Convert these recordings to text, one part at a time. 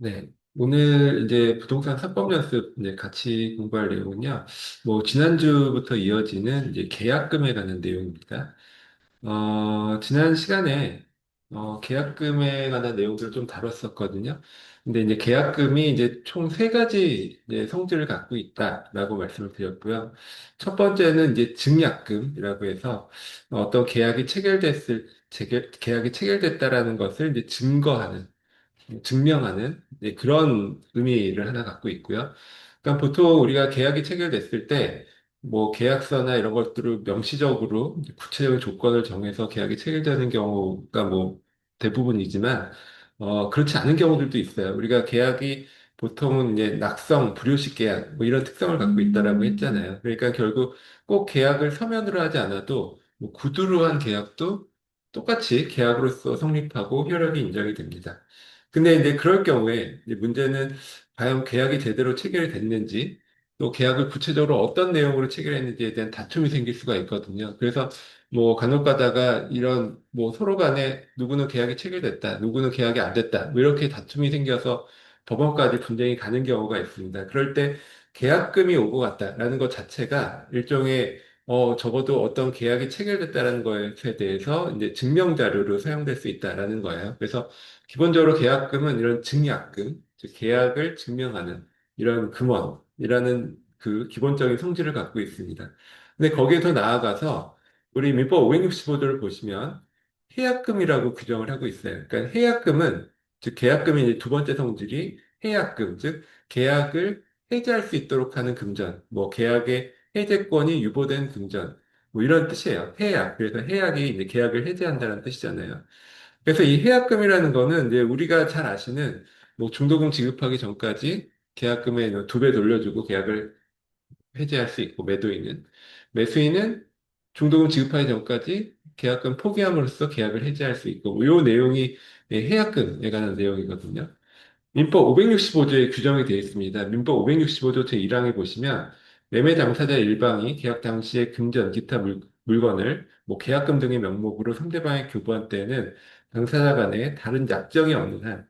네. 오늘 이제 부동산 사법 연습 이제 같이 공부할 내용은요. 뭐 지난주부터 이어지는 이제 계약금에 관한 내용입니다. 지난 시간에 계약금에 관한 내용들을 좀 다뤘었거든요. 근데 이제 계약금이 이제 총 세 가지 이제 성질을 갖고 있다라고 말씀을 드렸고요. 첫 번째는 이제 증약금이라고 해서 어떤 계약이 체결됐다라는 것을 이제 증명하는 그런 의미를 하나 갖고 있고요. 그러니까 보통 우리가 계약이 체결됐을 때 뭐 계약서나 이런 것들을 명시적으로 이제 구체적인 조건을 정해서 계약이 체결되는 경우가 뭐 대부분이지만 그렇지 않은 경우들도 있어요. 우리가 계약이 보통은 이제 낙성, 불효식 계약 뭐 이런 특성을 갖고 있다라고 했잖아요. 그러니까 결국 꼭 계약을 서면으로 하지 않아도 뭐 구두로 한 계약도 똑같이 계약으로서 성립하고 효력이 인정이 됩니다. 근데 이제 그럴 경우에 이제 문제는 과연 계약이 제대로 체결이 됐는지 또 계약을 구체적으로 어떤 내용으로 체결했는지에 대한 다툼이 생길 수가 있거든요. 그래서 뭐 간혹 가다가 이런 뭐 서로 간에 누구는 계약이 체결됐다, 누구는 계약이 안 됐다, 뭐 이렇게 다툼이 생겨서 법원까지 분쟁이 가는 경우가 있습니다. 그럴 때 계약금이 오고 갔다라는 것 자체가 일종의 적어도 어떤 계약이 체결됐다는 것에 대해서 이제 증명 자료로 사용될 수 있다라는 거예요. 그래서 기본적으로 계약금은 이런 증약금, 즉 계약을 증명하는 이런 금원이라는 그 기본적인 성질을 갖고 있습니다. 근데 거기에 더 나아가서 우리 민법 565조를 보시면 해약금이라고 규정을 하고 있어요. 그러니까 해약금은 즉 계약금의 이제 두 번째 성질이 해약금, 즉 계약을 해지할 수 있도록 하는 금전, 뭐 계약의 해제권이 유보된 금전, 뭐 이런 뜻이에요. 해약. 그래서 해약이 이제 계약을 해제한다는 뜻이잖아요. 그래서 이 해약금이라는 거는 이제 우리가 잘 아시는 뭐 중도금 지급하기 전까지 계약금의 두 배 돌려주고 계약을 해지할 수 있고 매수인은 중도금 지급하기 전까지 계약금 포기함으로써 계약을 해지할 수 있고 이 내용이 해약금에 관한 내용이거든요. 민법 565조에 규정이 되어 있습니다. 민법 565조 제1항에 보시면 매매 당사자 일방이 계약 당시에 금전, 기타 물건을 뭐 계약금 등의 명목으로 상대방에 교부한 때에는 당사자 간에 다른 약정이 없는 한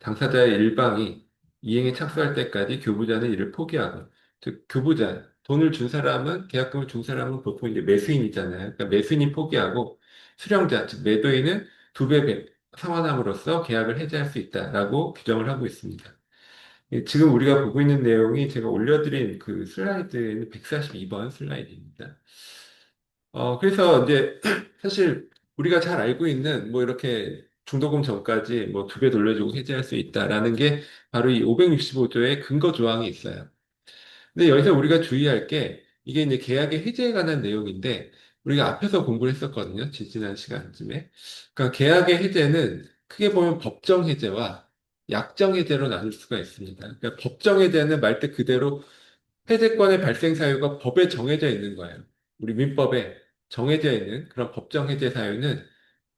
당사자의 일방이 이행에 착수할 때까지 교부자는 이를 포기하고, 즉 교부자 돈을 준 사람은 계약금을 준 사람은 보통 이제 매수인이잖아요. 그러니까 매수인이 포기하고 수령자 즉 매도인은 두 배 상환함으로써 계약을 해지할 수 있다라고 규정을 하고 있습니다. 지금 우리가 보고 있는 내용이 제가 올려드린 그 슬라이드는 142번 슬라이드입니다. 그래서 이제 사실 우리가 잘 알고 있는 뭐 이렇게 중도금 전까지 뭐 두 배 돌려주고 해지할 수 있다라는 게 바로 이 565조의 근거 조항이 있어요. 근데 여기서 우리가 주의할 게 이게 이제 계약의 해지에 관한 내용인데 우리가 앞에서 공부를 했었거든요. 지난 시간쯤에. 그러니까 계약의 해제는 크게 보면 법정 해제와 약정 해제로 나눌 수가 있습니다. 그러니까 법정 해제는 말 때 그대로 해제권의 발생 사유가 법에 정해져 있는 거예요. 우리 민법에 정해져 있는 그런 법정 해제 사유는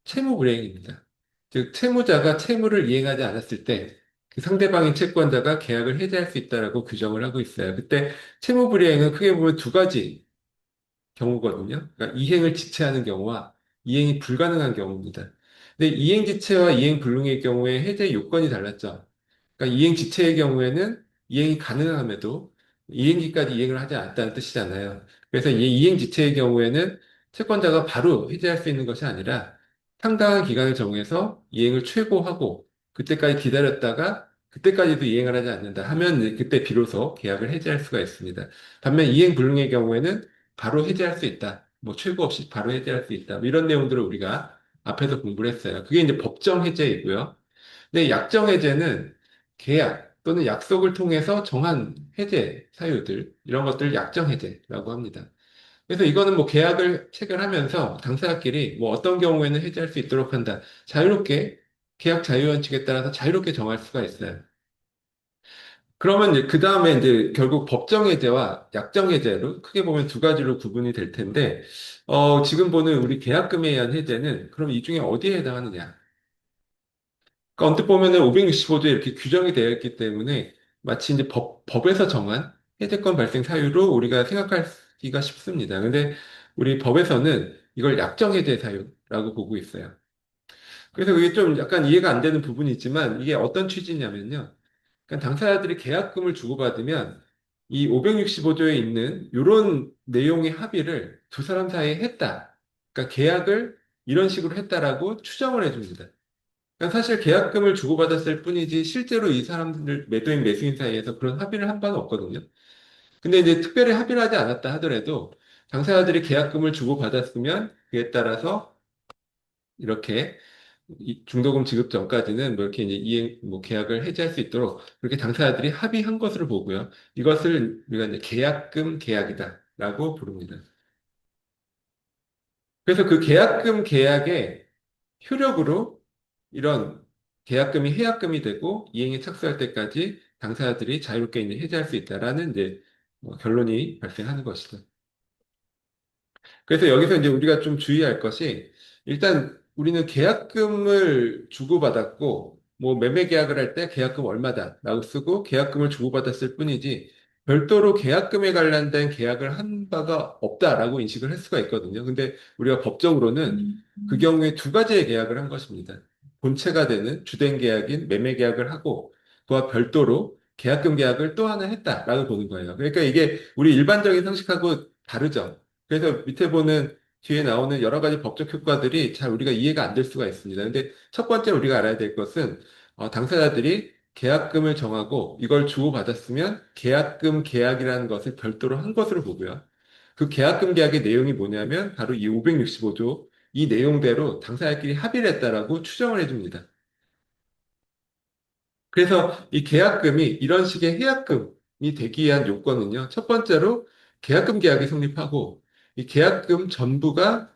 채무 불이행입니다. 즉, 채무자가 채무를 이행하지 않았을 때 그 상대방인 채권자가 계약을 해제할 수 있다라고 규정을 하고 있어요. 그때 채무 불이행은 크게 보면 두 가지 경우거든요. 그러니까 이행을 지체하는 경우와 이행이 불가능한 경우입니다. 근데 이행 지체와 이행 불능의 경우에 해제 요건이 달랐죠. 그러니까 이행 지체의 경우에는 이행이 가능함에도 이행기까지 이행을 하지 않았다는 뜻이잖아요. 그래서 이 이행 지체의 경우에는 채권자가 바로 해제할 수 있는 것이 아니라 상당한 기간을 정해서 이행을 최고하고 그때까지 기다렸다가 그때까지도 이행을 하지 않는다 하면 이제 그때 비로소 계약을 해제할 수가 있습니다. 반면 이행 불능의 경우에는 바로 해제할 수 있다. 뭐 최고 없이 바로 해제할 수 있다. 뭐 이런 내용들을 우리가 앞에서 공부를 했어요. 그게 이제 법정 해제이고요. 근데 약정 해제는 계약 또는 약속을 통해서 정한 해제 사유들, 이런 것들을 약정 해제라고 합니다. 그래서 이거는 뭐 계약을 체결하면서 당사자끼리 뭐 어떤 경우에는 해제할 수 있도록 한다. 자유롭게 계약 자유원칙에 따라서 자유롭게 정할 수가 있어요. 그러면 이제 그 다음에 이제 결국 법정 해제와 약정 해제로 크게 보면 두 가지로 구분이 될 텐데, 지금 보는 우리 계약금에 의한 해제는 그럼 이 중에 어디에 해당하느냐? 그러니까 언뜻 보면은 565조에 이렇게 규정이 되어 있기 때문에 마치 이제 법에서 정한 해제권 발생 사유로 우리가 생각하기가 쉽습니다. 근데 우리 법에서는 이걸 약정 해제 사유라고 보고 있어요. 그래서 그게 좀 약간 이해가 안 되는 부분이 있지만 이게 어떤 취지냐면요. 그러니까 당사자들이 계약금을 주고받으면 이 565조에 있는 이런 내용의 합의를 두 사람 사이에 했다. 그러니까 계약을 이런 식으로 했다라고 추정을 해줍니다. 그러니까 사실 계약금을 주고받았을 뿐이지 실제로 이 사람들 매도인 매수인 사이에서 그런 합의를 한 바는 없거든요. 근데 이제 특별히 합의를 하지 않았다 하더라도 당사자들이 계약금을 주고받았으면 그에 따라서 이렇게 이 중도금 지급 전까지는 뭐 이렇게 이제 이행 뭐 계약을 해지할 수 있도록 그렇게 당사자들이 합의한 것으로 보고요. 이것을 우리가 이제 계약금 계약이다라고 부릅니다. 그래서 그 계약금 계약의 효력으로 이런 계약금이 해약금이 되고 이행에 착수할 때까지 당사자들이 자유롭게 이제 해지할 수 있다라는 이제 결론이 발생하는 것이죠. 그래서 여기서 이제 우리가 좀 주의할 것이 일단 우리는 계약금을 주고받았고 뭐 매매 계약을 할 때 계약금 얼마다라고 쓰고 계약금을 주고받았을 뿐이지 별도로 계약금에 관련된 계약을 한 바가 없다라고 인식을 할 수가 있거든요. 근데 우리가 법적으로는 그 경우에 두 가지의 계약을 한 것입니다. 본체가 되는 주된 계약인 매매 계약을 하고 그와 별도로 계약금 계약을 또 하나 했다라고 보는 거예요. 그러니까 이게 우리 일반적인 상식하고 다르죠. 그래서 밑에 보는 뒤에 나오는 여러 가지 법적 효과들이 잘 우리가 이해가 안 될 수가 있습니다. 근데 첫 번째 우리가 알아야 될 것은 당사자들이 계약금을 정하고 이걸 주고받았으면 계약금 계약이라는 것을 별도로 한 것으로 보고요. 그 계약금 계약의 내용이 뭐냐면 바로 이 565조 이 내용대로 당사자끼리 합의를 했다라고 추정을 해줍니다. 그래서 이 계약금이 이런 식의 해약금이 되기 위한 요건은요. 첫 번째로 계약금 계약이 성립하고 이 계약금 전부가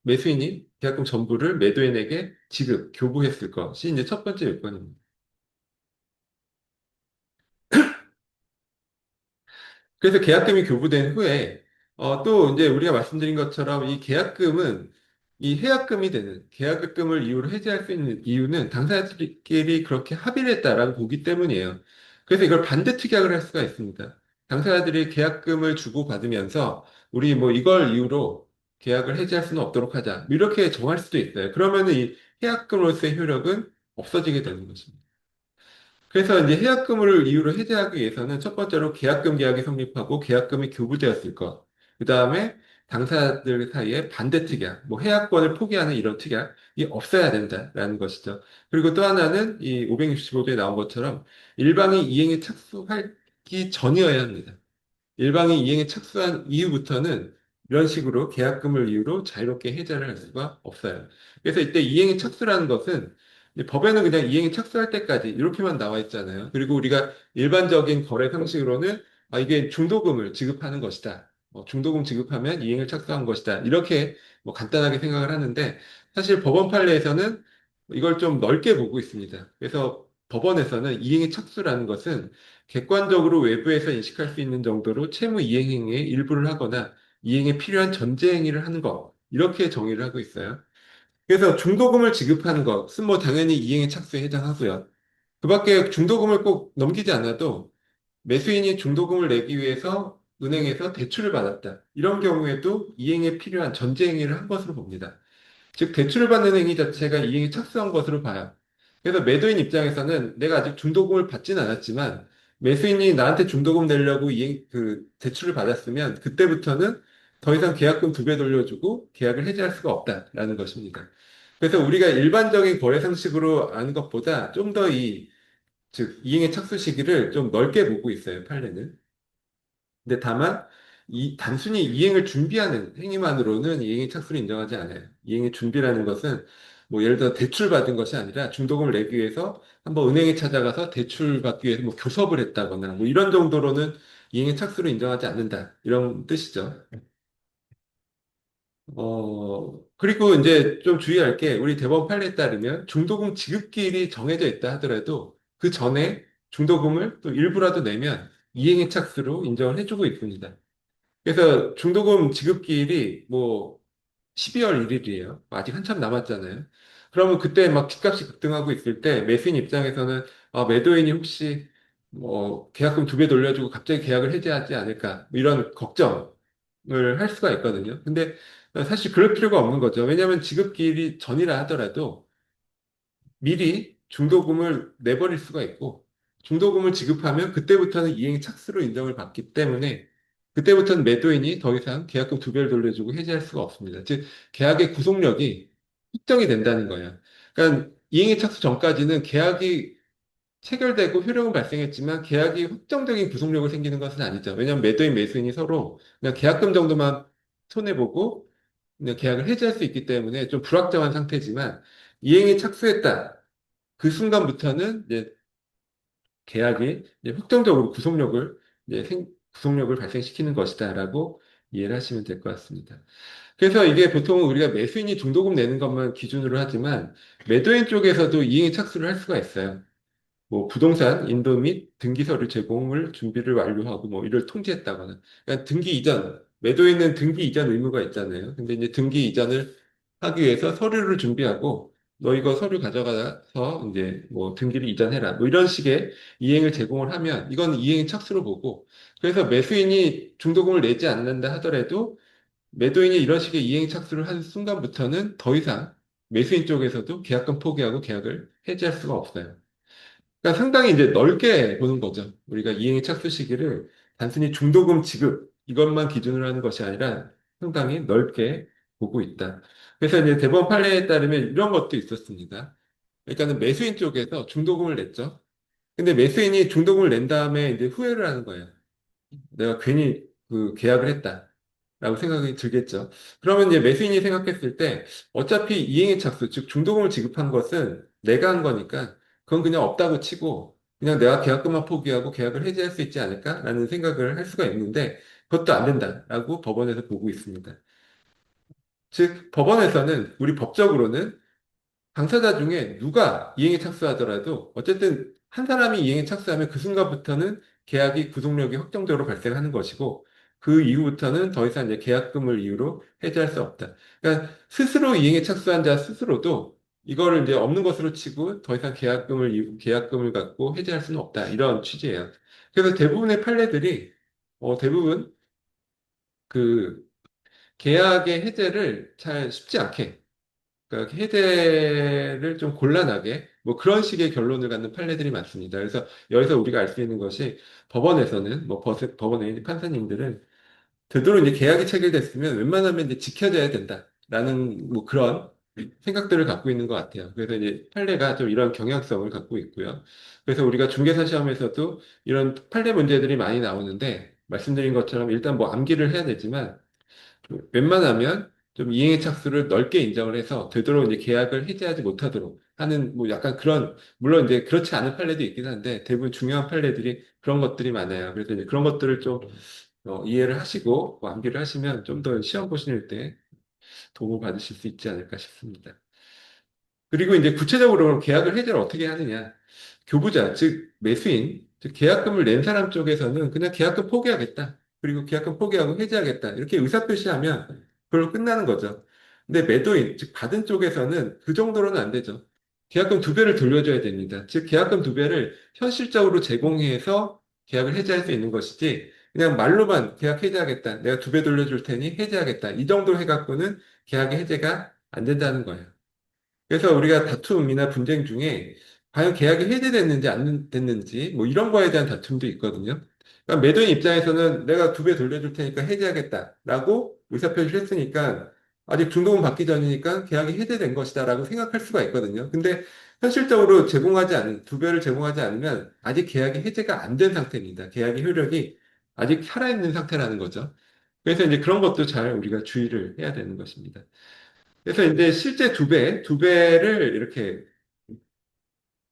매수인이 계약금 전부를 매도인에게 지급, 교부했을 것이 이제 첫 번째 요건입니다. 그래서 계약금이 교부된 후에 또 이제 우리가 말씀드린 것처럼 이 계약금은 이 해약금이 되는 계약금을 이유로 해지할 수 있는 이유는 당사자들끼리 그렇게 합의를 했다라고 보기 때문이에요. 그래서 이걸 반대 특약을 할 수가 있습니다. 당사자들이 계약금을 주고 받으면서 우리 뭐 이걸 이유로 계약을 해지할 수는 없도록 하자. 이렇게 정할 수도 있어요. 그러면은 이 해약금으로서의 효력은 없어지게 되는 것입니다. 그래서 이제 해약금을 이유로 해지하기 위해서는 첫 번째로 계약금 계약이 성립하고 계약금이 교부되었을 것. 그 다음에 당사자들 사이에 반대 특약, 뭐 해약권을 포기하는 이런 특약이 없어야 된다라는 것이죠. 그리고 또 하나는 이 565조에 나온 것처럼 일방이 이행에 착수하기 전이어야 합니다. 일방이 이행에 착수한 이후부터는 이런 식으로 계약금을 이유로 자유롭게 해제를 할 수가 없어요. 그래서 이때 이행에 착수라는 것은 이제 법에는 그냥 이행에 착수할 때까지 이렇게만 나와 있잖아요. 그리고 우리가 일반적인 거래 상식으로는 이게 중도금을 지급하는 것이다. 중도금 지급하면 이행을 착수한 것이다. 이렇게 뭐 간단하게 생각을 하는데 사실 법원 판례에서는 이걸 좀 넓게 보고 있습니다. 그래서 법원에서는 이행의 착수라는 것은 객관적으로 외부에서 인식할 수 있는 정도로 채무 이행 행위의 일부를 하거나 이행에 필요한 전제 행위를 하는 것 이렇게 정의를 하고 있어요. 그래서 중도금을 지급하는 것은 뭐 당연히 이행의 착수에 해당하고요. 그 밖에 중도금을 꼭 넘기지 않아도 매수인이 중도금을 내기 위해서 은행에서 대출을 받았다. 이런 경우에도 이행에 필요한 전제 행위를 한 것으로 봅니다. 즉, 대출을 받는 행위 자체가 이행에 착수한 것으로 봐요. 그래서 매도인 입장에서는 내가 아직 중도금을 받지는 않았지만 매수인이 나한테 중도금 내려고 대출을 받았으면 그때부터는 더 이상 계약금 두 배 돌려주고 계약을 해지할 수가 없다라는 것입니다. 그래서 우리가 일반적인 거래 상식으로 아는 것보다 좀 더 즉, 이행의 착수 시기를 좀 넓게 보고 있어요, 판례는. 근데 다만 단순히 이행을 준비하는 행위만으로는 이행의 착수를 인정하지 않아요. 이행의 준비라는 것은 뭐 예를 들어 대출 받은 것이 아니라 중도금을 내기 위해서 한번 은행에 찾아가서 대출 받기 위해서 뭐 교섭을 했다거나 뭐 이런 정도로는 이행의 착수를 인정하지 않는다. 이런 뜻이죠. 그리고 이제 좀 주의할 게 우리 대법원 판례에 따르면 중도금 지급기일이 정해져 있다 하더라도 그 전에 중도금을 또 일부라도 내면 이행의 착수로 인정을 해주고 있습니다. 그래서 중도금 지급기일이 뭐 12월 1일이에요. 아직 한참 남았잖아요. 그러면 그때 막 집값이 급등하고 있을 때 매수인 입장에서는 매도인이 혹시 뭐 계약금 두 배 돌려주고 갑자기 계약을 해지하지 않을까 뭐 이런 걱정을 할 수가 있거든요. 근데 사실 그럴 필요가 없는 거죠. 왜냐하면 지급기일이 전이라 하더라도 미리 중도금을 내버릴 수가 있고 중도금을 지급하면 그때부터는 이행 착수로 인정을 받기 때문에 그때부터는 매도인이 더 이상 계약금 두 배를 돌려주고 해지할 수가 없습니다. 즉 계약의 구속력이 확정이 된다는 거예요. 그러니까 이행의 착수 전까지는 계약이 체결되고 효력은 발생했지만 계약이 확정적인 구속력을 생기는 것은 아니죠. 왜냐하면 매도인 매수인이 서로 그냥 계약금 정도만 손해보고 그냥 계약을 해지할 수 있기 때문에 좀 불확정한 상태지만 이행에 착수했다. 그 순간부터는 이제 계약이 이제 확정적으로 구속력을 발생시키는 것이다라고 이해를 하시면 될 것 같습니다. 그래서 이게 보통 우리가 매수인이 중도금 내는 것만 기준으로 하지만 매도인 쪽에서도 이행에 착수를 할 수가 있어요. 뭐 부동산 인도 및 등기 서류 제공을 준비를 완료하고 뭐 이를 통지했다거나 그러니까 등기 이전 매도인은 등기 이전 의무가 있잖아요. 근데 이제 등기 이전을 하기 위해서 서류를 준비하고 너 이거 서류 가져가서 이제 뭐 등기를 이전해라 뭐 이런 식의 이행을 제공을 하면 이건 이행의 착수로 보고 그래서 매수인이 중도금을 내지 않는다 하더라도 매도인이 이런 식의 이행 착수를 한 순간부터는 더 이상 매수인 쪽에서도 계약금 포기하고 계약을 해지할 수가 없어요. 그러니까 상당히 이제 넓게 보는 거죠. 우리가 이행의 착수 시기를 단순히 중도금 지급 이것만 기준으로 하는 것이 아니라 상당히 넓게 보고 있다. 그래서 이제 대법원 판례에 따르면 이런 것도 있었습니다. 그러니까는 매수인 쪽에서 중도금을 냈죠. 근데 매수인이 중도금을 낸 다음에 이제 후회를 하는 거예요. 내가 괜히 그 계약을 했다라고 생각이 들겠죠. 그러면 이제 매수인이 생각했을 때 어차피 이행의 착수, 즉 중도금을 지급한 것은 내가 한 거니까 그건 그냥 없다고 치고 그냥 내가 계약금만 포기하고 계약을 해지할 수 있지 않을까라는 생각을 할 수가 있는데 그것도 안 된다라고 법원에서 보고 있습니다. 즉 법원에서는 우리 법적으로는 당사자 중에 누가 이행에 착수하더라도 어쨌든 한 사람이 이행에 착수하면 그 순간부터는 계약이 구속력이 확정적으로 발생하는 것이고 그 이후부터는 더 이상 이제 계약금을 이유로 해지할 수 없다. 그러니까 스스로 이행에 착수한 자 스스로도 이거를 이제 없는 것으로 치고 더 이상 계약금을 갖고 해지할 수는 없다. 이런 취지예요. 그래서 대부분의 판례들이 대부분 그 계약의 해제를 잘 쉽지 않게 그러니까 해제를 좀 곤란하게 뭐 그런 식의 결론을 갖는 판례들이 많습니다. 그래서 여기서 우리가 알 수 있는 것이 법원에서는 뭐 법원의 판사님들은 되도록 이제 계약이 체결됐으면 웬만하면 이제 지켜져야 된다라는 뭐 그런 생각들을 갖고 있는 것 같아요. 그래서 이제 판례가 좀 이런 경향성을 갖고 있고요. 그래서 우리가 중개사 시험에서도 이런 판례 문제들이 많이 나오는데 말씀드린 것처럼 일단 뭐 암기를 해야 되지만 웬만하면 좀 이행의 착수를 넓게 인정을 해서 되도록 이제 계약을 해지하지 못하도록 하는 뭐 약간 그런 물론 이제 그렇지 않은 판례도 있긴 한데 대부분 중요한 판례들이 그런 것들이 많아요. 그래서 이제 그런 것들을 좀 이해를 하시고 뭐 암기를 하시면 좀 더 시험 보실 때 도움을 받으실 수 있지 않을까 싶습니다. 그리고 이제 구체적으로 계약을 해지를 어떻게 하느냐. 교부자, 즉 매수인, 즉 계약금을 낸 사람 쪽에서는 그냥 계약금 포기하겠다. 그리고 계약금 포기하고 해지하겠다. 이렇게 의사표시하면 그걸로 끝나는 거죠. 근데 매도인, 즉 받은 쪽에서는 그 정도로는 안 되죠. 계약금 두 배를 돌려줘야 됩니다. 즉 계약금 두 배를 현실적으로 제공해서 계약을 해지할 수 있는 것이지 그냥 말로만 계약 해지하겠다. 내가 두 배 돌려줄 테니 해지하겠다. 이 정도 해갖고는 계약의 해제가 안 된다는 거예요. 그래서 우리가 다툼이나 분쟁 중에 과연 계약이 해제됐는지 안 됐는지 뭐 이런 거에 대한 다툼도 있거든요. 그러니까 매도인 입장에서는 내가 두 배 돌려줄 테니까 해제하겠다라고 의사표시를 했으니까 아직 중도금 받기 전이니까 계약이 해제된 것이다라고 생각할 수가 있거든요. 근데 현실적으로 두 배를 제공하지 않으면 아직 계약이 해제가 안 된 상태입니다. 계약의 효력이 아직 살아있는 상태라는 거죠. 그래서 이제 그런 것도 잘 우리가 주의를 해야 되는 것입니다. 그래서 이제 실제 두 배를 이렇게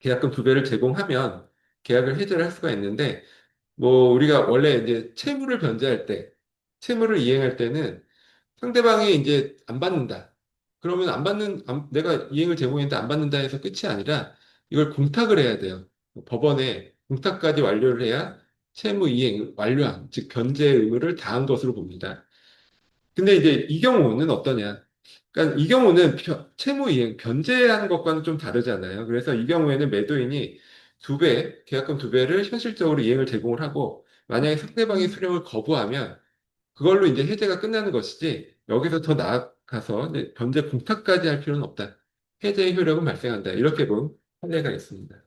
계약금 두 배를 제공하면 계약을 해지를 할 수가 있는데, 뭐 우리가 원래 이제 채무를 변제할 때, 채무를 이행할 때는 상대방이 이제 안 받는다. 그러면 내가 이행을 제공했는데 안 받는다 해서 끝이 아니라 이걸 공탁을 해야 돼요. 법원에 공탁까지 완료를 해야 채무 이행 완료한, 즉 변제 의무를 다한 것으로 봅니다. 근데 이제 이 경우는 어떠냐? 그러니까 이 경우는 채무 이행, 변제하는 것과는 좀 다르잖아요. 그래서 이 경우에는 매도인이 계약금 두 배를 현실적으로 이행을 제공을 하고, 만약에 상대방이 수령을 거부하면 그걸로 이제 해제가 끝나는 것이지, 여기서 더 나아가서 이제 변제 공탁까지 할 필요는 없다. 해제의 효력은 발생한다. 이렇게 본 판례가 있습니다.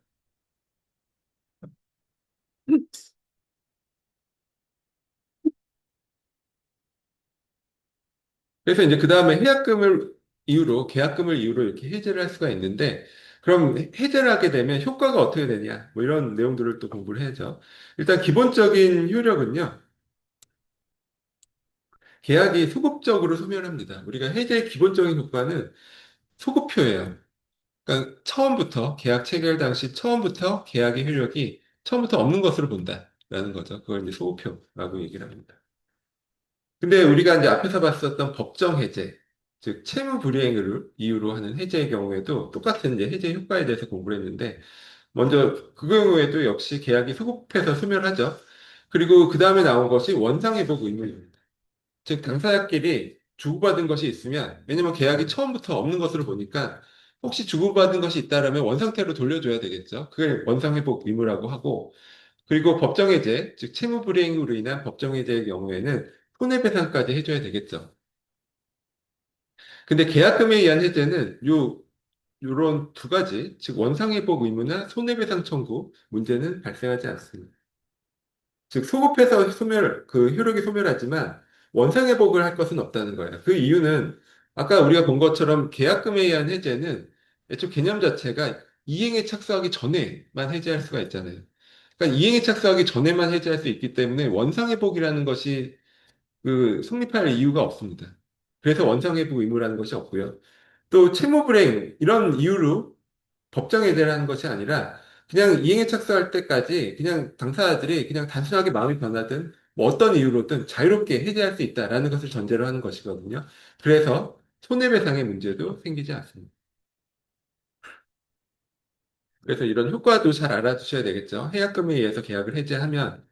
그래서 이제 그 다음에 계약금을 이유로 이렇게 해제를 할 수가 있는데, 그럼 해제를 하게 되면 효과가 어떻게 되냐? 뭐 이런 내용들을 또 공부를 해야죠. 일단 기본적인 효력은요, 계약이 소급적으로 소멸합니다. 우리가 해제의 기본적인 효과는 소급효예요. 그러니까 처음부터 계약 체결 당시 처음부터 계약의 효력이 처음부터 없는 것으로 본다라는 거죠. 그걸 이제 소급효라고 얘기를 합니다. 근데 우리가 이제 앞에서 봤었던 법정 해제, 즉 채무 불이행을 이유로 하는 해제의 경우에도 똑같은 이제 해제 효과에 대해서 공부를 했는데, 먼저 그 경우에도 역시 계약이 소급해서 소멸하죠. 그리고 그 다음에 나온 것이 원상회복 의무입니다. 즉 당사자끼리 주고받은 것이 있으면, 왜냐면 계약이 처음부터 없는 것으로 보니까 혹시 주고받은 것이 있다라면 원상태로 돌려줘야 되겠죠. 그걸 원상회복 의무라고 하고, 그리고 법정해제, 즉 채무불이행으로 인한 법정해제의 경우에는 손해배상까지 해줘야 되겠죠. 근데 계약금에 의한 해제는 요런 두 가지, 즉 원상회복 의무나 손해배상 청구 문제는 발생하지 않습니다. 즉 소급해서 그 효력이 소멸하지만 원상회복을 할 것은 없다는 거예요. 그 이유는 아까 우리가 본 것처럼 계약금에 의한 해제는 애초 개념 자체가 이행에 착수하기 전에만 해제할 수가 있잖아요. 그러니까 이행에 착수하기 전에만 해제할 수 있기 때문에 원상회복이라는 것이 그 성립할 이유가 없습니다. 그래서 원상회복 의무라는 것이 없고요. 또 채무불이행 이런 이유로 법정 해제를 하는 것이 아니라 그냥 이행에 착수할 때까지 그냥 당사자들이 그냥 단순하게 마음이 변하든 뭐 어떤 이유로든 자유롭게 해제할 수 있다라는 것을 전제로 하는 것이거든요. 그래서 손해배상의 문제도 생기지 않습니다. 그래서 이런 효과도 잘 알아두셔야 되겠죠. 해약금에 의해서 계약을 해제하면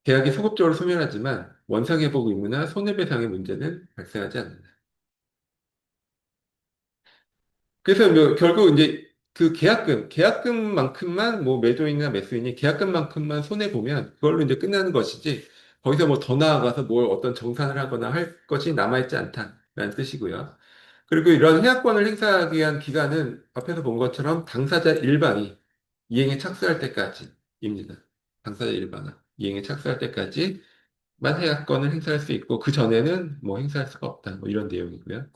계약이 소급적으로 소멸하지만 원상회복 의무나 손해배상의 문제는 발생하지 않는다. 그래서 뭐 결국 이제 그 계약금만큼만 뭐 매도인이나 매수인이 계약금만큼만 손해 보면 그걸로 이제 끝나는 것이지 거기서 뭐 더 나아가서 뭘 어떤 정산을 하거나 할 것이 남아있지 않다라는 뜻이고요. 그리고 이런 해약권을 행사하기 위한 기간은 앞에서 본 것처럼 당사자 일방이 이행에 착수할 때까지입니다. 당사자 일방은 이행에 착수할 때까지만 해약권을 행사할 수 있고 그 전에는 뭐 행사할 수가 없다. 뭐 이런 내용이고요.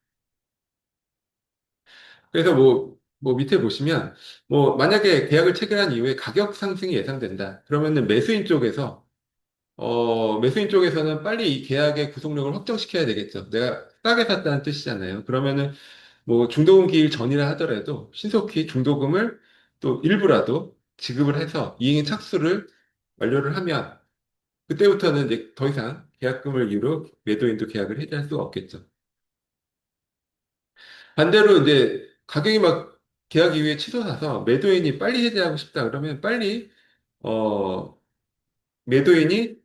그래서 뭐 밑에 보시면, 뭐 만약에 계약을 체결한 이후에 가격 상승이 예상된다. 그러면은 매수인 쪽에서는 빨리 이 계약의 구속력을 확정시켜야 되겠죠. 내가 싸게 샀다는 뜻이잖아요. 그러면은 뭐 중도금 기일 전이라 하더라도 신속히 중도금을 또 일부라도 지급을 해서 이행의 착수를 완료를 하면 그때부터는 이제 더 이상 계약금을 이유로 매도인도 계약을 해지할 수가 없겠죠. 반대로 이제 가격이 막 계약 이후에 치솟아서 매도인이 빨리 해지하고 싶다 그러면 빨리 어 매도인이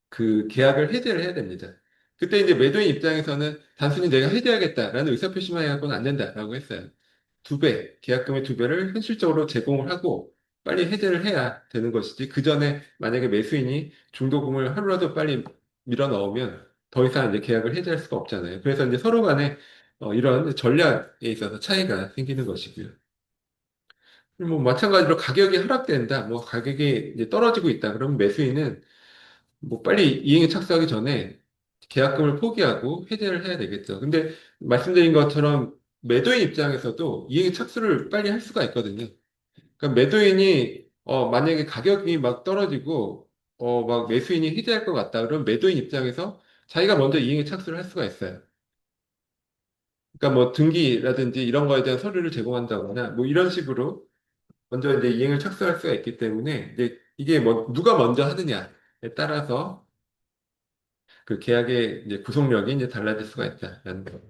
그 계약을 해지를 해야 됩니다. 그때 이제 매도인 입장에서는 단순히 내가 해지하겠다라는 의사표시만 해갖고는 안 된다라고 했어요. 두 배, 계약금의 두 배를 현실적으로 제공을 하고 빨리 해지를 해야 되는 것이지. 그 전에 만약에 매수인이 중도금을 하루라도 빨리 밀어 넣으면 더 이상 이제 계약을 해지할 수가 없잖아요. 그래서 이제 서로 간에 이런 전략에 있어서 차이가 생기는 것이고요. 뭐 마찬가지로 가격이 하락된다, 뭐 가격이 이제 떨어지고 있다. 그러면 매수인은 뭐 빨리 이행에 착수하기 전에 계약금을 포기하고 해지를 해야 되겠죠. 근데 말씀드린 것처럼 매도인 입장에서도 이행에 착수를 빨리 할 수가 있거든요. 그러니까 매도인이 만약에 가격이 막 떨어지고 막 매수인이 해지할 것 같다. 그러면 매도인 입장에서 자기가 먼저 이행에 착수를 할 수가 있어요. 그러니까 뭐 등기라든지 이런 거에 대한 서류를 제공한다거나 뭐 이런 식으로 먼저 이제 이행을 착수할 수가 있기 때문에 이제 이게 뭐 누가 먼저 하느냐에 따라서 그 계약의 이제 구속력이 이제 달라질 수가 있다라는 거.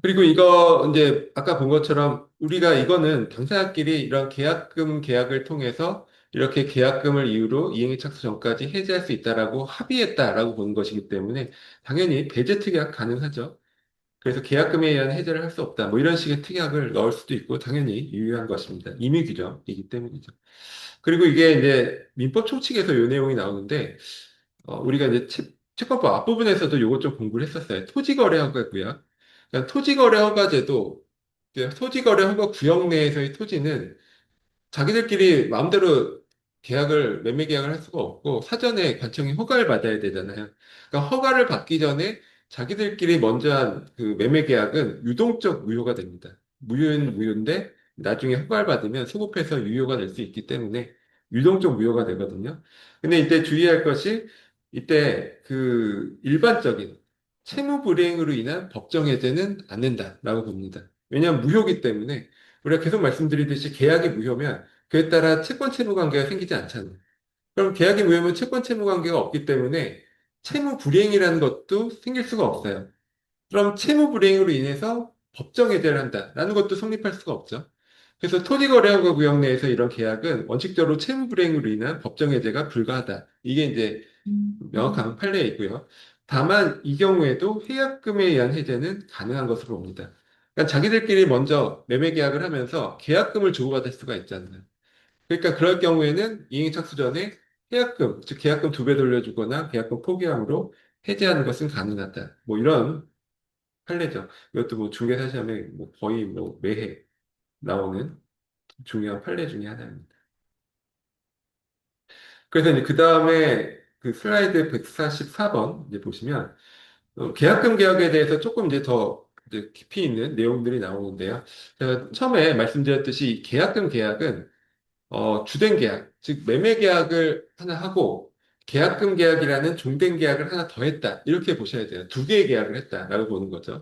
그리고 이거 이제 아까 본 것처럼 우리가 이거는 당사자끼리 이런 계약을 통해서 이렇게 계약금을 이유로 이행의 착수 전까지 해지할 수 있다라고 합의했다라고 보는 것이기 때문에 당연히 배제 특약 가능하죠. 그래서 계약금에 의한 해제를 할 수 없다. 뭐 이런 식의 특약을 넣을 수도 있고 당연히 유효한 것입니다. 임의 규정이기 때문이죠. 그리고 이게 이제 민법 총칙에서 이 내용이 나오는데 우리가 이제 채권법 앞부분에서도 요거 좀 공부를 했었어요. 토지거래허가고요. 그러니까 토지거래허가제도, 이제 토지거래허가 구역 내에서의 토지는 자기들끼리 마음대로 매매 계약을 할 수가 없고 사전에 관청이 허가를 받아야 되잖아요. 그러니까 허가를 받기 전에 자기들끼리 먼저 한 그 매매 계약은 유동적 무효가 됩니다. 무효는 무효인데 나중에 허가를 받으면 소급해서 유효가 될 수 있기 때문에 유동적 무효가 되거든요. 근데 이때 주의할 것이 이때 그 일반적인 채무 불이행으로 인한 법정 해제는 안 된다라고 봅니다. 왜냐하면 무효기 때문에 우리가 계속 말씀드리듯이 계약이 무효면 그에 따라 채권 채무 관계가 생기지 않잖아요. 그럼 계약이 무효면 채권 채무 관계가 없기 때문에 채무 불이행이라는 것도 생길 수가 없어요. 그럼 채무 불이행으로 인해서 법정 해제를 한다라는 것도 성립할 수가 없죠. 그래서 토지거래허가 구역 내에서 이런 계약은 원칙적으로 채무 불이행으로 인한 법정 해제가 불가하다. 이게 이제 명확한 판례이고요. 다만 이 경우에도 해약금에 의한 해제는 가능한 것으로 봅니다. 그러니까 자기들끼리 먼저 매매 계약을 하면서 계약금을 주고받을 수가 있잖아요. 그러니까 그럴 경우에는 이행착수 전에 해약금, 즉 계약금 2배 돌려주거나 계약금 포기함으로 해지하는 것은 가능하다. 뭐 이런 판례죠. 이것도 뭐 중개사시험에 뭐 거의 뭐 매해 나오는 중요한 판례 중에 하나입니다. 그래서 이제 그 다음에 그 슬라이드 144번 이제 보시면 계약금 계약에 대해서 조금 이제 더 이제 깊이 있는 내용들이 나오는데요. 제가 처음에 말씀드렸듯이 이 계약금 계약은 주된 계약, 즉 매매 계약을 하나 하고 계약금 계약이라는 종된 계약을 하나 더 했다. 이렇게 보셔야 돼요. 2개의 계약을 했다라고 보는 거죠.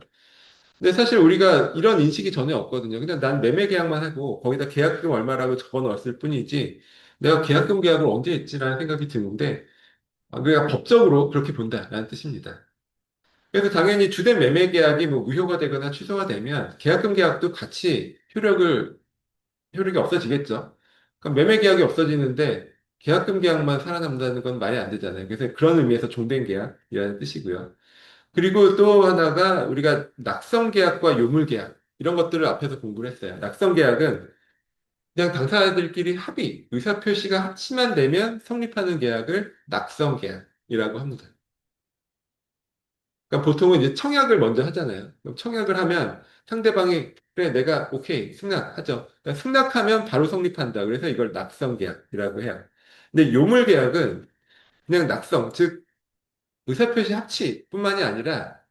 근데 사실 우리가 이런 인식이 전혀 없거든요. 그냥 난 매매 계약만 하고 거기다 계약금 얼마라고 적어 넣었을 뿐이지 내가 계약금 계약을 언제 했지라는 생각이 드는데 우리가 법적으로 그렇게 본다라는 뜻입니다. 그래서 당연히 주된 매매 계약이 뭐 무효가 되거나 취소가 되면 계약금 계약도 같이 효력이 없어지겠죠. 그럼 매매 계약이 없어지는데 계약금 계약만 살아남는다는 건 말이 안 되잖아요. 그래서 그런 의미에서 종된 계약이라는 뜻이고요. 그리고 또 하나가 우리가 낙성 계약과 요물 계약 이런 것들을 앞에서 공부를 했어요. 낙성 계약은 그냥 당사자들끼리 합의, 의사표시가 합치만 되면 성립하는 계약을 낙성 계약이라고 합니다. 그러니까 보통은 이제 청약을 먼저 하잖아요. 그럼 청약을 하면 상대방이 그래 내가 오케이 승낙하죠. 그러니까 승낙하면 바로 성립한다. 그래서 이걸 낙성 계약이라고 해요. 근데 요물 계약은 그냥 낙성, 즉 의사표시 합치뿐만이 아니라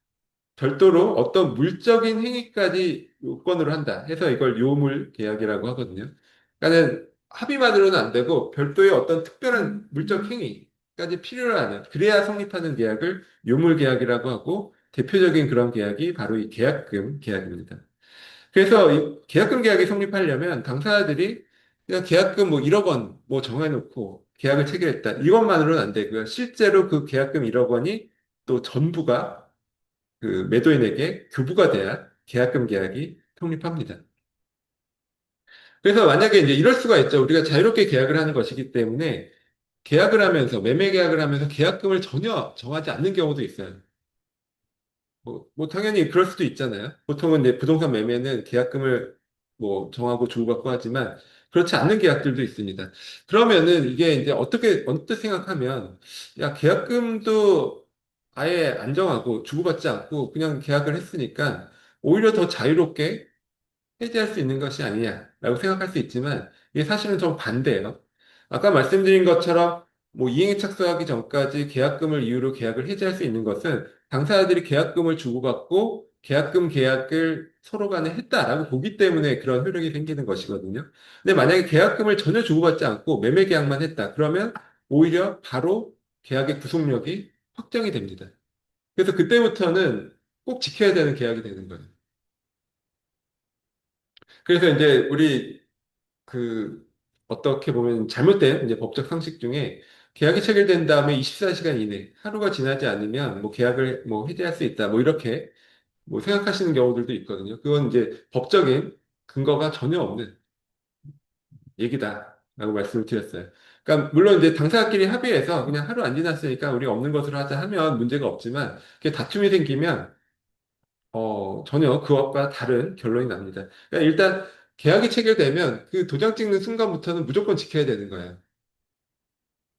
별도로 어떤 물적인 행위까지 요건으로 한다 해서 이걸 요물 계약이라고 하거든요. 그러니까는 합의만으로는 안 되고 별도의 어떤 특별한 물적 행위까지 필요로 하는 그래야 성립하는 계약을 요물 계약이라고 하고 대표적인 그런 계약이 바로 이 계약금 계약입니다. 그래서 이 계약금 계약이 성립하려면 당사자들이 그냥 계약금 뭐 1억 원 뭐 정해놓고 계약을 체결했다. 이것만으로는 안 되고요. 실제로 그 계약금 1억 원이 또 전부가 그 매도인에게 교부가 돼야 계약금 계약이 성립합니다. 그래서 만약에 이제 이럴 수가 있죠. 우리가 자유롭게 계약을 하는 것이기 때문에 계약을 하면서, 매매 계약을 하면서 계약금을 전혀 정하지 않는 경우도 있어요. 뭐 당연히 그럴 수도 있잖아요. 보통은 이제 부동산 매매는 계약금을 뭐 정하고 주고받고 하지만 그렇지 않는 계약들도 있습니다. 그러면은 이게 이제 언뜻 생각하면 야, 계약금도 아예 안 정하고 주고받지 않고 그냥 계약을 했으니까 오히려 더 자유롭게 해지할 수 있는 것이 아니냐라고 생각할 수 있지만 이게 사실은 좀 반대예요. 아까 말씀드린 것처럼 뭐 이행에 착수하기 전까지 계약금을 이유로 계약을 해지할 수 있는 것은 당사자들이 계약금을 주고받고 계약금 계약을 서로 간에 했다라고 보기 때문에 그런 효력이 생기는 것이거든요. 근데 만약에 계약금을 전혀 주고받지 않고 매매 계약만 했다. 그러면 오히려 바로 계약의 구속력이 확정이 됩니다. 그래서 그때부터는 꼭 지켜야 되는 계약이 되는 거예요. 그래서 이제 우리 그 어떻게 보면 잘못된 이제 법적 상식 중에 계약이 체결된 다음에 24시간 이내 하루가 지나지 않으면 뭐 계약을 뭐 해지할 수 있다 뭐 이렇게 뭐 생각하시는 경우들도 있거든요. 그건 이제 법적인 근거가 전혀 없는 얘기다라고 말씀을 드렸어요. 그러니까 물론 이제 당사자끼리 합의해서 그냥 하루 안 지났으니까 우리 없는 것으로 하자 하면 문제가 없지만 그게 다툼이 생기면 전혀 그것과 다른 결론이 납니다. 그러니까 일단 계약이 체결되면 그 도장 찍는 순간부터는 무조건 지켜야 되는 거예요.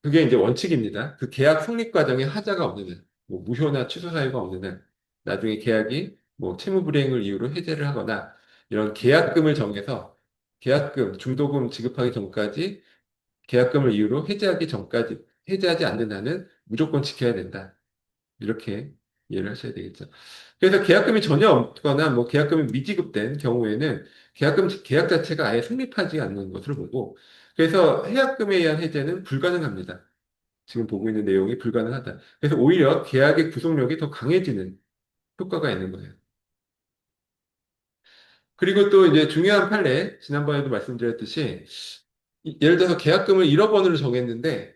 그게 이제 원칙입니다. 그 계약 성립 과정에 하자가 없는 한. 뭐 무효나 취소 사유가 없는 한 나중에 계약이 뭐 채무 불이행을 이유로 해제를 하거나 이런 계약금을 정해서 계약금, 중도금 지급하기 전까지 계약금을 이유로 해지하기 전까지 해지하지 않는 한은 무조건 지켜야 된다. 이렇게 이해를 하셔야 되겠죠. 그래서 계약금이 전혀 없거나 뭐 계약금이 미지급된 경우에는 계약 자체가 아예 성립하지 않는 것으로 보고 그래서 해약금에 의한 해제는 불가능합니다. 지금 보고 있는 내용이 불가능하다. 그래서 오히려 계약의 구속력이 더 강해지는 효과가 있는 거예요. 그리고 또 이제 중요한 판례, 지난번에도 말씀드렸듯이 예를 들어서 계약금을 1억 원으로 정했는데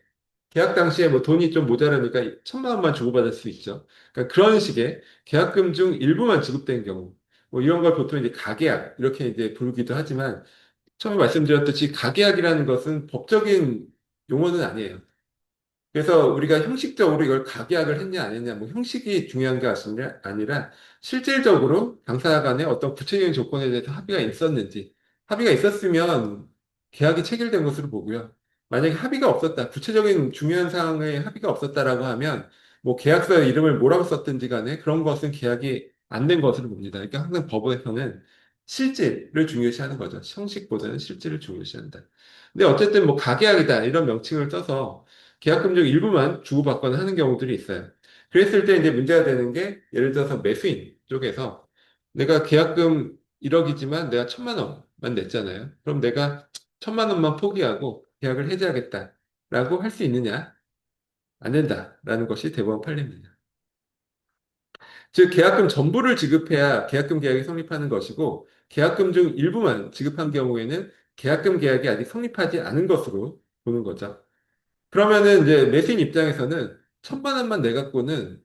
계약 당시에 뭐 돈이 좀 모자라니까 1,000만 원만 주고받을 수 있죠. 그러니까 그런 식의 계약금 중 일부만 지급된 경우, 뭐 이런 걸 보통 이제 가계약 이렇게 이제 부르기도 하지만 처음에 말씀드렸듯이 가계약이라는 것은 법적인 용어는 아니에요. 그래서 우리가 형식적으로 이걸 가계약을 했냐 안 했냐, 뭐 형식이 중요한 게 아니라 실질적으로 당사자 간에 어떤 구체적인 조건에 대해서 합의가 있었는지, 합의가 있었으면 계약이 체결된 것으로 보고요. 만약에 합의가 없었다, 구체적인 중요한 사항에 합의가 없었다라고 하면 뭐 계약서에 이름을 뭐라고 썼든지 간에 그런 것은 계약이 안 된 것으로 봅니다. 그러니까 항상 법에서는 실질을 중요시하는 거죠. 형식보다는 실질을 중요시한다. 근데 어쨌든 뭐 가계약이다 이런 명칭을 써서 계약금 중 일부만 주고받거나 하는 경우들이 있어요. 그랬을 때 이제 문제가 되는 게 예를 들어서 매수인 쪽에서 내가 계약금 1억이지만 내가 1,000만 원만 냈잖아요. 그럼 내가 1,000만 원만 포기하고 계약을 해지하겠다라고 할 수 있느냐? 안 된다라는 것이 대법원 판례입니다. 즉 계약금 전부를 지급해야 계약금 계약이 성립하는 것이고 계약금 중 일부만 지급한 경우에는 계약금 계약이 아직 성립하지 않은 것으로 보는 거죠. 그러면은 이제 매수인 입장에서는 1,000만 원만 내갖고는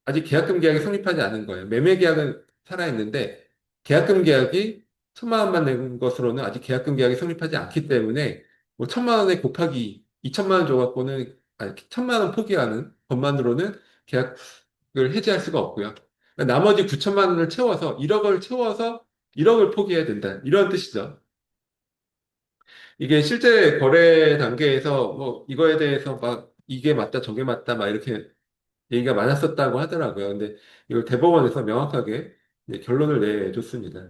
아직 계약금 계약이 성립하지 않은 거예요. 매매 계약은 살아있는데 계약금 계약이 1,000만 원만 낸 것으로는 아직 계약금 계약이 성립하지 않기 때문에 뭐 1,000만 원에 곱하기 2,000만 원 줘갖고는 아니 1,000만 원 포기하는 것만으로는 계약을 해지할 수가 없고요. 그러니까 나머지 9,000만 원을 채워서 1억을 채워서 1억을 포기해야 된다. 이런 뜻이죠. 이게 실제 거래 단계에서 뭐 이거에 대해서 막 이게 맞다 저게 맞다 막 이렇게 얘기가 많았었다고 하더라고요. 근데 이걸 대법원에서 명확하게 이제 결론을 내줬습니다.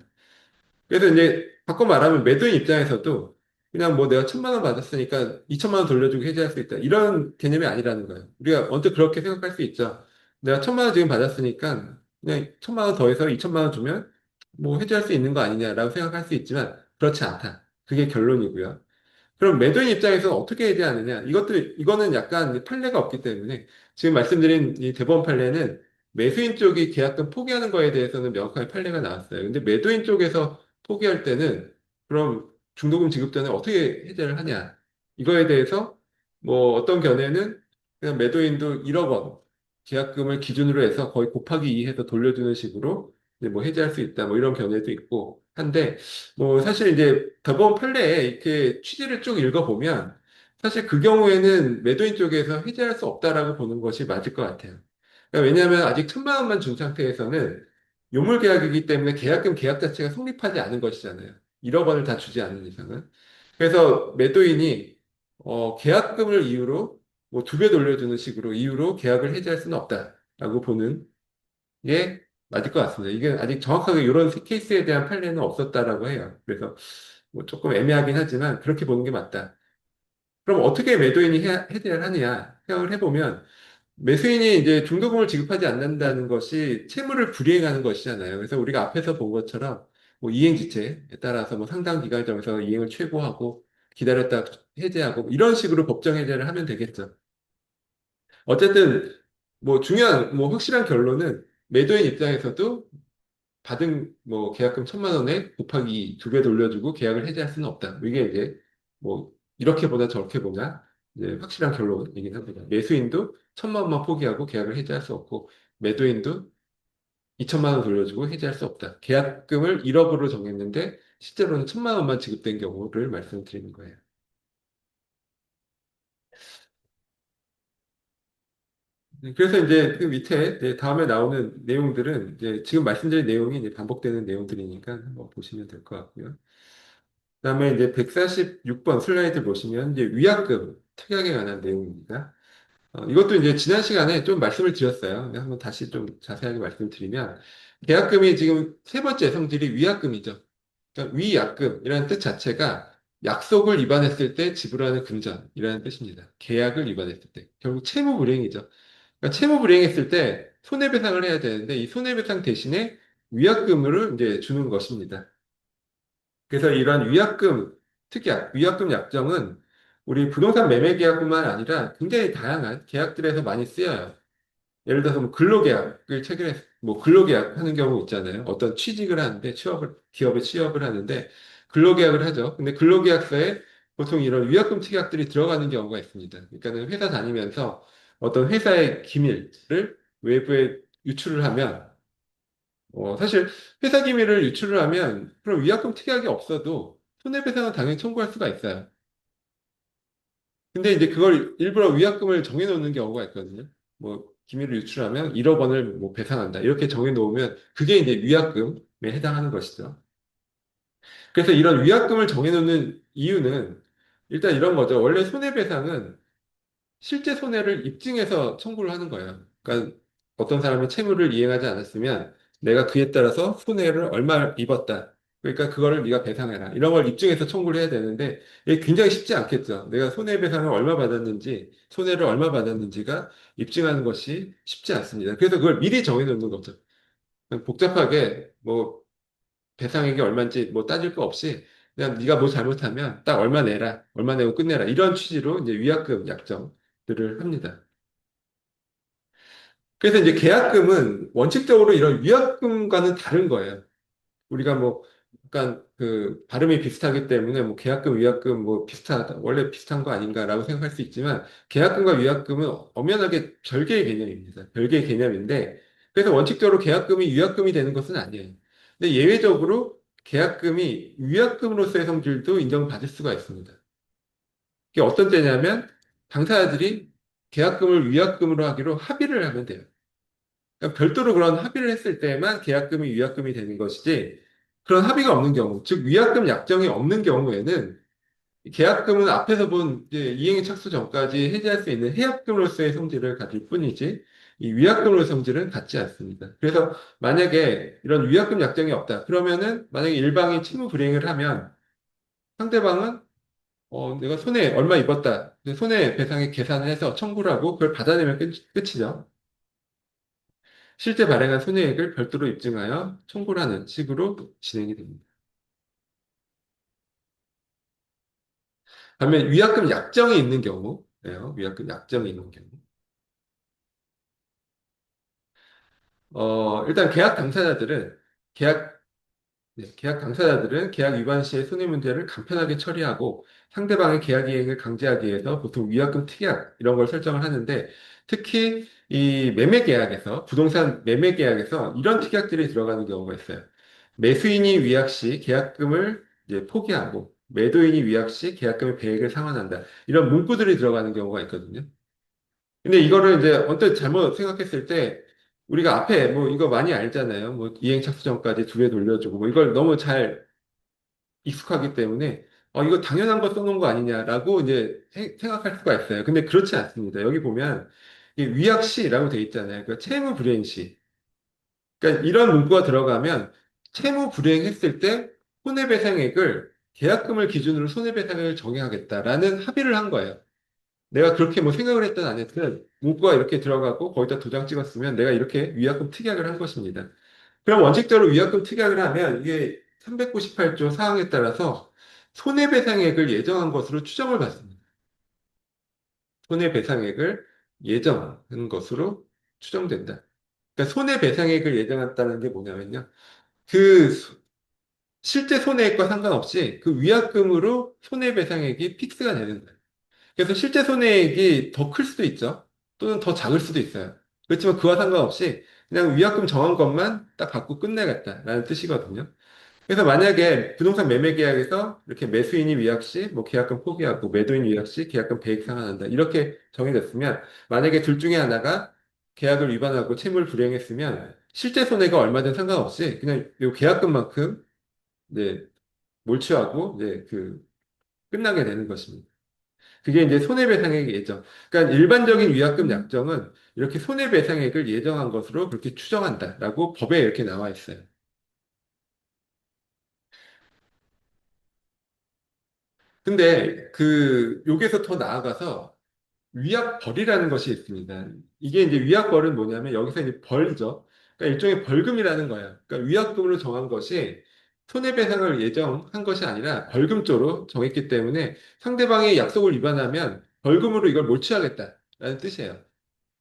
그래서 이제 바꿔 말하면 매도인 입장에서도 그냥 뭐 내가 1,000만 원 받았으니까 2,000만 원 돌려주고 해지할 수 있다. 이런 개념이 아니라는 거예요. 우리가 언뜻 그렇게 생각할 수 있죠. 내가 1,000만 원 지금 받았으니까 그냥 1,000만 원 더해서 2,000만 원 주면 뭐 해지할 수 있는 거 아니냐라고 생각할 수 있지만 그렇지 않다. 그게 결론이고요. 그럼 매도인 입장에서는 어떻게 해야 되느냐? 이거는 약간 판례가 없기 때문에 지금 말씀드린 이 대법원 판례는 매수인 쪽이 계약금 포기하는 거에 대해서는 명확하게 판례가 나왔어요. 근데 매도인 쪽에서 포기할 때는 그럼 중도금 지급 전에 어떻게 해결을 하냐? 이거에 대해서 뭐 어떤 견해는 그냥 매도인도 1억 원 계약금을 기준으로 해서 거의 곱하기 2 해서 돌려주는 식으로 이제 뭐 해지할 수 있다. 뭐 이런 견해도 있고 한데 뭐 사실 이제 대법원 판례에 이렇게 취지를 쭉 읽어보면 사실 그 경우에는 매도인 쪽에서 해지할 수 없다라고 보는 것이 맞을 것 같아요. 그러니까 왜냐하면 아직 1,000만 원만 준 상태에서는 요물 계약이기 때문에 계약금 계약 자체가 성립하지 않은 것이잖아요. 1억 원을 다 주지 않는 이상은. 그래서 매도인이 계약금을 이유로 뭐 2배 돌려주는 식으로 이유로 계약을 해지할 수는 없다라고 보는 게 맞을 것 같습니다. 이게 아직 정확하게 이런 케이스에 대한 판례는 없었다라고 해요. 그래서 뭐 조금 애매하긴 하지만 그렇게 보는 게 맞다. 그럼 어떻게 매도인이 해결을 하느냐 생각을 해보면 매수인이 이제 중도금을 지급하지 않는다는 것이 채무를 불이행하는 것이잖아요. 그래서 우리가 앞에서 본 것처럼 뭐 이행지체에 따라서 뭐 상당 기간 정에서 이행을 최고하고 기다렸다 해제하고 뭐 이런 식으로 법정 해제를 하면 되겠죠. 어쨌든 뭐 중요한 뭐 확실한 결론은 매도인 입장에서도 받은 뭐 계약금 1,000만 원에 곱하기 2배 돌려주고 계약을 해지할 수는 없다. 이게 이제 뭐 이렇게 보다 저렇게 보나 이제 확실한 결론이긴 합니다. 매수인도 1,000만 원만 포기하고 계약을 해지할 수 없고 매도인도 2,000만 원 돌려주고 해지할 수 없다. 계약금을 1억으로 정했는데 실제로는 1,000만 원만 지급된 경우를 말씀드리는 거예요. 그래서 이제 그 밑에 이제 다음에 나오는 내용들은 이제 지금 말씀드린 내용이 이제 반복되는 내용들이니까 한번 보시면 될 것 같고요. 그다음에 이제 146번 슬라이드 보시면 이제 위약금 특약에 관한 내용입니다. 이것도 이제 지난 시간에 좀 말씀을 드렸어요. 근데 한번 다시 좀 자세하게 말씀을 드리면, 계약금이 지금 세 번째 성질이 위약금이죠. 그러니까 위약금이라는 뜻 자체가 약속을 위반했을 때 지불하는 금전이라는 뜻입니다. 계약을 위반했을 때. 결국 채무 불이행이죠. 그러니까 채무 불이행했을 때 손해배상을 해야 되는데 이 손해배상 대신에 위약금을 이제 주는 것입니다. 그래서 이런 위약금 특약, 위약금 약정은 우리 부동산 매매 계약뿐만 아니라 굉장히 다양한 계약들에서 많이 쓰여요. 예를 들어서 뭐 근로계약을 체결해, 뭐 근로계약 하는 경우 있잖아요. 어떤 취직을 하는데 기업에 취업을 하는데 근로계약을 하죠. 근데 근로계약서에 보통 이런 위약금 특약들이 들어가는 경우가 있습니다. 그러니까는 회사 다니면서 어떤 회사의 기밀을 외부에 유출을 하면, 사실 회사 기밀을 유출을 하면 그럼 위약금 특약이 없어도 손해배상은 당연히 청구할 수가 있어요. 근데 이제 그걸 일부러 위약금을 정해놓는 경우가 있거든요. 뭐 기밀을 유출하면 1억 원을 뭐 배상한다. 이렇게 정해놓으면 그게 이제 위약금에 해당하는 것이죠. 그래서 이런 위약금을 정해놓는 이유는 일단 이런 거죠. 원래 손해배상은 실제 손해를 입증해서 청구를 하는 거예요. 그러니까 어떤 사람이 채무를 이행하지 않았으면 내가 그에 따라서 손해를 얼마 입었다. 그러니까 그거를 네가 배상해라. 이런 걸 입증해서 청구를 해야 되는데 이게 굉장히 쉽지 않겠죠. 내가 손해배상을 얼마 받았는지, 손해를 얼마 받았는지가 입증하는 것이 쉽지 않습니다. 그래서 그걸 미리 정해놓는 거죠. 복잡하게 뭐 배상액이 얼마인지 뭐 따질 거 없이 그냥 네가 뭐 잘못하면 딱 얼마 내라, 얼마 내고 끝내라. 이런 취지로 이제 위약금 약정들을 합니다. 그래서 이제 계약금은 원칙적으로 이런 위약금과는 다른 거예요. 우리가 뭐 약간 그 발음이 비슷하기 때문에 뭐 계약금, 위약금 뭐 비슷하다, 원래 비슷한 거 아닌가라고 생각할 수 있지만 계약금과 위약금은 엄연하게 별개의 개념입니다. 별개의 개념인데 그래서 원칙적으로 계약금이 위약금이 되는 것은 아니에요. 근데 예외적으로 계약금이 위약금으로서의 성질도 인정받을 수가 있습니다. 이게 어떤 때냐면 당사자들이 계약금을 위약금으로 하기로 합의를 하면 돼요. 그러니까 별도로 그런 합의를 했을 때만 계약금이 위약금이 되는 것이지 그런 합의가 없는 경우, 즉 위약금 약정이 없는 경우에는 계약금은 앞에서 본 이제 이행이 착수 전까지 해지할 수 있는 해약금으로서의 성질을 가질 뿐이지 이 위약금으로의 성질은 갖지 않습니다. 그래서 만약에 이런 위약금 약정이 없다. 그러면은 만약에 일방이 채무 불이행을 하면 상대방은 내가 손해 얼마 입었다. 손해배상의 계산을 해서 청구를 하고 그걸 받아내면 끝이죠. 실제 발행한 손해액을 별도로 입증하여 청구를 하는 식으로 진행이 됩니다. 반면 위약금 약정이 있는 경우예요. 위약금 약정이 있는 경우. 일단 계약 계약 당사자들은 계약 위반 시의 손해 문제를 간편하게 처리하고 상대방의 계약 이행을 강제하기 위해서 보통 위약금 특약 이런 걸 설정을 하는데 특히 이 매매 계약에서 부동산 매매 계약에서 이런 특약들이 들어가는 경우가 있어요. 매수인이 위약 시 계약금을 이제 포기하고 매도인이 위약 시 계약금의 배액을 상환한다. 이런 문구들이 들어가는 경우가 있거든요. 근데 이거를 이제 언뜻 잘못 생각했을 때 우리가 앞에 뭐 이거 많이 알잖아요. 뭐 이행 착수 전까지 두 배 돌려주고 뭐 이걸 너무 잘 익숙하기 때문에 이거 당연한 거 써놓은 거 아니냐라고 이제 생각할 수가 있어요. 근데 그렇지 않습니다. 여기 보면 이 위약시라고 돼 있잖아요. 그 채무 불이행시. 그러니까 이런 문구가 들어가면 채무 불이행했을 때 손해배상액을 계약금을 기준으로 손해배상액을 정해야겠다라는 합의를 한 거예요. 내가 그렇게 뭐 생각을 했든 안 했든 문구가 이렇게 들어가고 거기다 도장 찍었으면 내가 이렇게 위약금 특약을 한 것입니다. 그럼 원칙적으로 위약금 특약을 하면 이게 398조 사항에 따라서 손해배상액을 예정한 것으로 추정을 받습니다. 손해배상액을 예정한 것으로 추정된다. 그러니까 손해배상액을 예정했다는 게 뭐냐면요. 그 실제 손해액과 상관없이 그 위약금으로 손해배상액이 픽스가 되는 거예요. 그래서 실제 손해액이 더 클 수도 있죠. 또는 더 작을 수도 있어요. 그렇지만 그와 상관없이 그냥 위약금 정한 것만 딱 받고 끝내겠다라는 뜻이거든요. 그래서 만약에 부동산 매매 계약에서 이렇게 매수인이 위약 시 뭐 계약금 포기하고 매도인 위약 시 계약금 배액 상환한다. 이렇게 정해졌으면 만약에 둘 중에 하나가 계약을 위반하고 채무를 불이행했으면 실제 손해가 얼마든 상관없이 그냥 이 계약금만큼 이제 몰취하고 이제 그 끝나게 되는 것입니다. 그게 이제 손해배상액 예정. 그러니까 일반적인 위약금 약정은 이렇게 손해배상액을 예정한 것으로 그렇게 추정한다라고 법에 이렇게 나와 있어요. 근데 그 여기서 더 나아가서 위약벌이라는 것이 있습니다. 이게 이제 위약벌은 뭐냐면 여기서 이제 벌이죠. 그러니까 일종의 벌금이라는 거예요. 그러니까 위약금으로 정한 것이 손해배상을 예정한 것이 아니라 벌금조로 정했기 때문에 상대방이 약속을 위반하면 벌금으로 이걸 몰취하겠다라는 뜻이에요.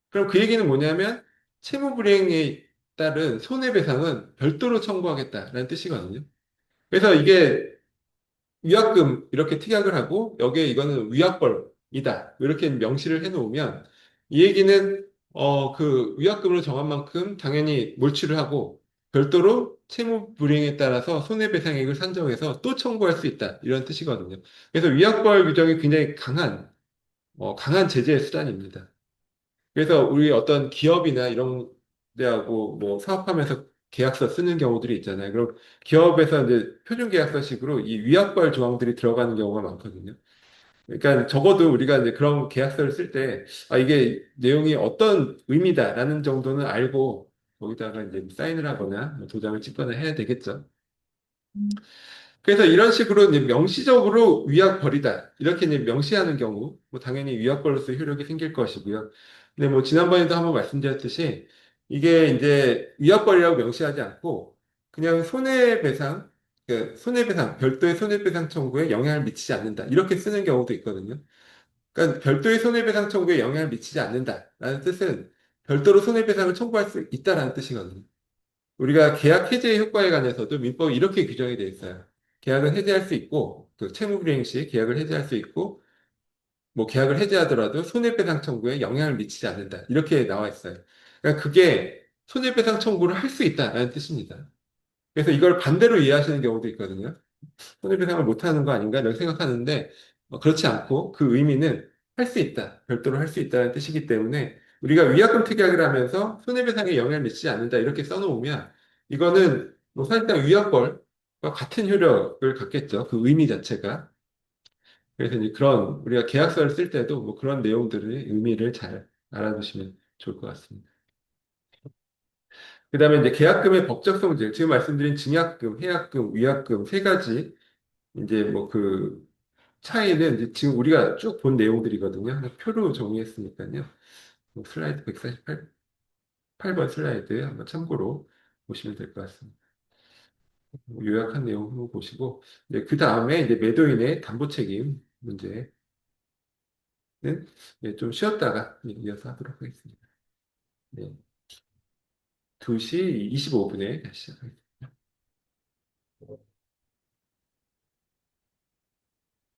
그럼 그 얘기는 뭐냐면 채무불이행에 따른 손해배상은 별도로 청구하겠다라는 뜻이거든요. 그래서 이게 위약금 이렇게 특약을 하고 여기에 이거는 위약벌이다 이렇게 명시를 해놓으면 이 얘기는 그 위약금으로 정한 만큼 당연히 몰취를 하고 별도로 채무 불이행에 따라서 손해배상액을 산정해서 또 청구할 수 있다 이런 뜻이거든요. 그래서 위약벌 규정이 굉장히 강한 제재 수단입니다. 그래서 우리 어떤 기업이나 이런 데하고 뭐 사업하면서 계약서 쓰는 경우들이 있잖아요. 그럼 기업에서 이제 표준 계약서식으로 이 위약벌 조항들이 들어가는 경우가 많거든요. 그러니까 적어도 우리가 이제 그런 계약서를 쓸 때, 아, 이게 내용이 어떤 의미다라는 정도는 알고 거기다가 이제 사인을 하거나 뭐 도장을 찍거나 해야 되겠죠. 그래서 이런 식으로 이제 명시적으로 위약벌이다. 이렇게 이제 명시하는 경우, 뭐 당연히 위약벌로서 효력이 생길 것이고요. 근데 뭐 지난번에도 한번 말씀드렸듯이 이게 이제 위약벌이라고 명시하지 않고 그냥 손해배상, 그 손해배상, 별도의 손해배상 청구에 영향을 미치지 않는다. 이렇게 쓰는 경우도 있거든요. 그러니까 별도의 손해배상 청구에 영향을 미치지 않는다라는 뜻은 별도로 손해배상을 청구할 수 있다라는 뜻이거든요. 우리가 계약 해지의 효과에 관해서도 민법이 이렇게 규정이 되어 있어요. 계약은 해지할 수 있고, 그 채무불이행 시 계약을 해지할 수 있고, 뭐 계약을 해지하더라도 손해배상 청구에 영향을 미치지 않는다. 이렇게 나와 있어요. 그러니까 그게 손해배상 청구를 할 수 있다라는 뜻입니다. 그래서 이걸 반대로 이해하시는 경우도 있거든요. 손해배상을 못하는 거 아닌가 이렇게 생각하는데 그렇지 않고 그 의미는 할 수 있다. 별도로 할 수 있다는 뜻이기 때문에 우리가 위약금 특약을 하면서 손해배상에 영향을 미치지 않는다 이렇게 써놓으면 이거는 뭐 사실상 위약벌과 같은 효력을 갖겠죠. 그 의미 자체가. 그래서 이제 그런 우리가 계약서를 쓸 때도 뭐 그런 내용들의 의미를 잘 알아두시면 좋을 것 같습니다. 그다음에 이제 계약금의 법적 성질, 지금 말씀드린 증약금, 해약금, 위약금 세 가지 이제 뭐그 차이는 이제 지금 우리가 쭉 본 내용들이거든요. 표로 정리했으니까요. 뭐 슬라이드 148번 슬라이드 한번 참고로 보시면 될 것 같습니다. 뭐 요약한 내용 한번 보시고, 네, 그 다음에 이제 매도인의 담보 책임 문제는 네, 좀 쉬었다가 이어서 하도록 하겠습니다. 네, 2시 25분에 다시 시작하겠습니다.